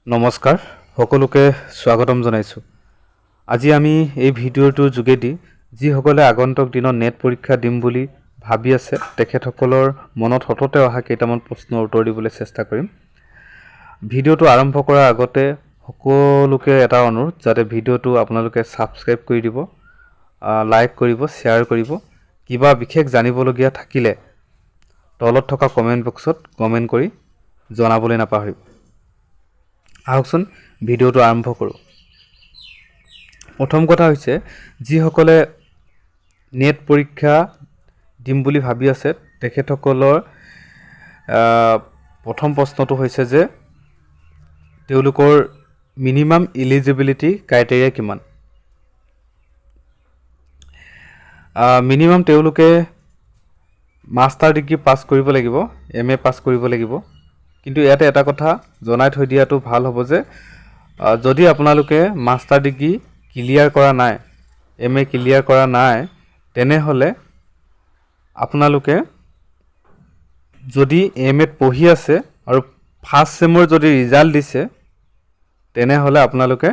নমস্কাৰ সকলোকে স্বাগতম জনাইছোঁ। আজি আমি এই ভিডিঅ'টোৰ যোগেদি যিসকলে আগন্তুক দিনত নেট পৰীক্ষা দিম বুলি ভাবি আছে তেখেতসকলৰ মনত হঠতে অহা কেইটামান প্ৰশ্নৰ উত্তৰ দিবলৈ চেষ্টা কৰিম। ভিডিঅ'টো আৰম্ভ কৰাৰ আগতে সকলোকে এটা অনুৰোধ যাতে ভিডিঅ'টো আপোনালোকে সাবস্ক্ৰাইব কৰি দিব, লাইক কৰিব, শ্বেয়াৰ কৰিব। কিবা বিশেষ জানিবলগীয়া থাকিলে তলত থকা কমেণ্ট বক্সত কমেণ্ট কৰি জনাবলৈ নাপাহৰিব। আহকচোন ভিডিঅ'টো আৰম্ভ কৰোঁ। প্ৰথম কথা হৈছে যিসকলে নেট পৰীক্ষা দিম বুলি ভাবি আছে তেখেতসকলৰ প্ৰথম প্ৰশ্নটো হৈছে যে তেওঁলোকৰ মিনিমাম এলিজিবিলিটি ক্ৰাইটেৰিয়া কিমান। মিনিমাম তেওঁলোকে মাষ্টাৰ ডিগ্ৰী পাছ কৰিব লাগিব, MA পাছ কৰিব লাগিব। কিন্তু ইয়াতে এটা কথা জনাই থৈ দিয়াটো ভাল হ'ব যে যদি আপোনালোকে মাষ্টাৰ ডিগ্ৰী ক্লিয়াৰ কৰা নাই, MA ক্লিয়াৰ কৰা নাই, তেনেহ'লে আপোনালোকে যদি MA পঢ়ি আছে আৰু ফাৰ্ষ্ট ছেমৰ যদি ৰিজাল্ট দিছে তেনেহ'লে আপোনালোকে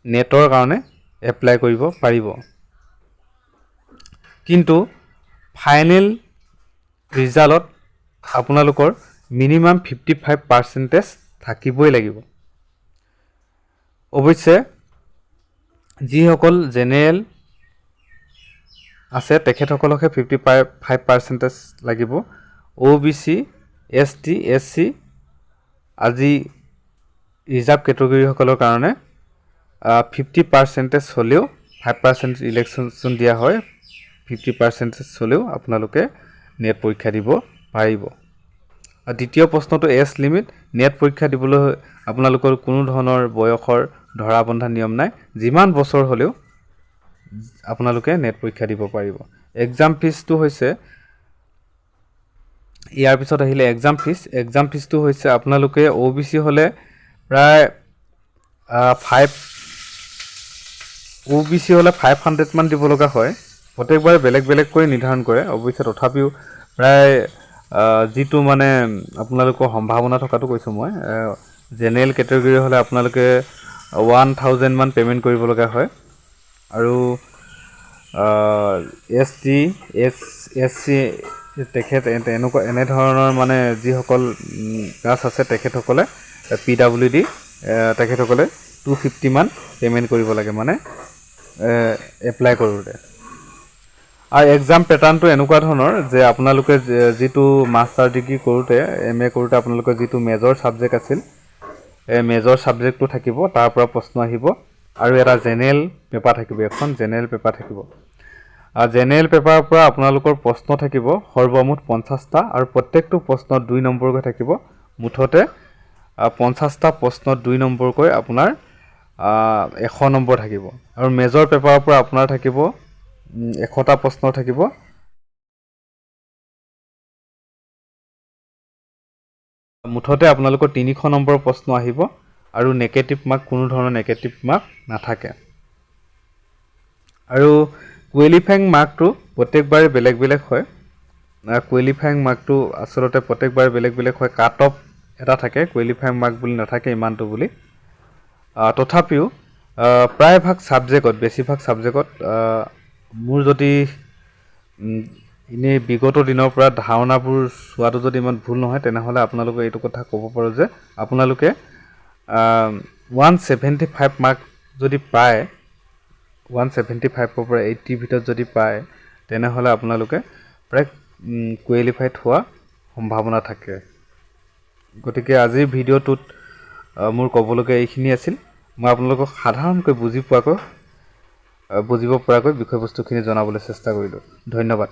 নেটৰ কাৰণে এপ্লাই কৰিব পাৰিব। কিন্তু ফাইনেল ৰিজাল্টত আপোনালোকৰ মিনিমাম 55% থাকিবই লাগিব। অৱশ্যে যিসকল জেনেৰেল আছে তেখেতসকলকহে 55% লাগিব। OBC, ST, SC আজি ৰিজাৰ্ভ কেটেগৰীসকলৰ কাৰণে 50% হ'লেও 5% ইলেকশ্যন দিয়া হয়। 50% হ'লেও আপোনালোকে নেট পৰীক্ষা দিব পাৰিব। দ্বিতীয় প্ৰশ্নটো এজ লিমিট। নেট পৰীক্ষা দিবলৈ আপোনালোকৰ কোনো ধৰণৰ বয়সৰ ধৰা বন্ধা নিয়ম নাই। যিমান বছৰ হ'লেও আপোনালোকে নেট পৰীক্ষা দিব পাৰিব। এক্সাম ফিজটো হৈছে ইয়াৰ পিছত আহিলে এক্সাম ফিজটো হৈছে আপোনালোকে OBC হ'লে প্ৰায় 500 মান দিব লগা হয়। প্ৰত্যেকবাৰে বেলেগ বেলেগ কৰি নিৰ্ধাৰণ কৰে। অৱশ্যে তথাপিও প্ৰায় যিটো মানে আপোনালোকৰ সম্ভাৱনা থকাটো কৈছোঁ মই, জেনেৰেল কেটেগৰী হ'লে আপোনালোকে 1000 মান পে'মেণ্ট কৰিব লগা হয়। আৰু ST, SC এনেধৰণৰ মানে যিসকল কাষ্ট আছে তেখেতসকলে PWD তেখেতসকলে 250 মান পে'মেণ্ট কৰিব লাগে মানে এপ্লাই কৰোঁতে। আৰু এক্সাম পেটাৰ্ণটো এনেকুৱা ধৰণৰ যে আপোনালোকে যিটো মাষ্টাৰ ডিগ্ৰী কৰোঁতে MA কৰোঁতে আপোনালোকৰ যিটো মেজৰ ছাবজেক্ট আছিল এই মেজৰ ছাবজেক্টটো থাকিব, তাৰ পৰা প্ৰশ্ন আহিব। আৰু এটা জেনেৰেল পেপাৰ থাকিব, এখন জেনেৰেল পেপাৰ থাকিব। আৰু জেনেৰেল পেপাৰৰ পৰা আপোনালোকৰ প্ৰশ্ন থাকিব সৰ্বমুঠ 50টা আৰু প্ৰত্যেকটো প্ৰশ্নত 2 নম্বৰকৈ থাকিব। মুঠতে 50টা প্ৰশ্নত 2 নম্বৰকৈ আপোনাৰ 100 নম্বৰ থাকিব। আৰু মেজৰ পেপাৰৰ পৰা আপোনাৰ থাকিব 100টা প্ৰশ্ন থাকিব। মুঠতে আপোনালোকৰ 300 নম্বৰৰ প্ৰশ্ন আহিব আৰু নেগেটিভ মাৰ্ক, কোনো ধৰণৰ নেগেটিভ মাৰ্ক নাথাকে। আৰু কোৱালিফাইং মাৰ্কটো প্ৰত্যেকবাৰে বেলেগ বেলেগ হয়। কোৱালিফাইং মাৰ্কটো আচলতে প্ৰত্যেকবাৰে বেলেগ বেলেগ হয়। কাট অফ এটা থাকে, কোৱালিফাইং মাৰ্ক বুলি নাথাকে ইমানটো বুলি। তথাপিও প্ৰায়ভাগ ছাবজেক্টত, বেছিভাগ ছাবজেক্টত মোৰ যদি এনেই বিগত দিনৰ পৰা ধাৰণাবোৰ চোৱাটো যদি ইমান ভুল নহয় তেনেহ'লে আপোনালোকে এইটো কথা ক'ব পাৰোঁ যে আপোনালোকে 175 মাৰ্ক যদি পায়, 175ৰ পৰা 80 ভিতৰত যদি পায় তেনেহ'লে আপোনালোকে প্ৰায় কোৱালিফাইড হোৱা সম্ভাৱনা থাকে। গতিকে আজিৰ ভিডিঅ'টোত মোৰ ক'বলগীয়া এইখিনি আছিল। মই আপোনালোকক সাধাৰণকৈ বুজিব পৰাকৈ বিষয়বস্তুখিনি জনাবলৈ চেষ্টা কৰিলোঁ। ধন্যবাদ।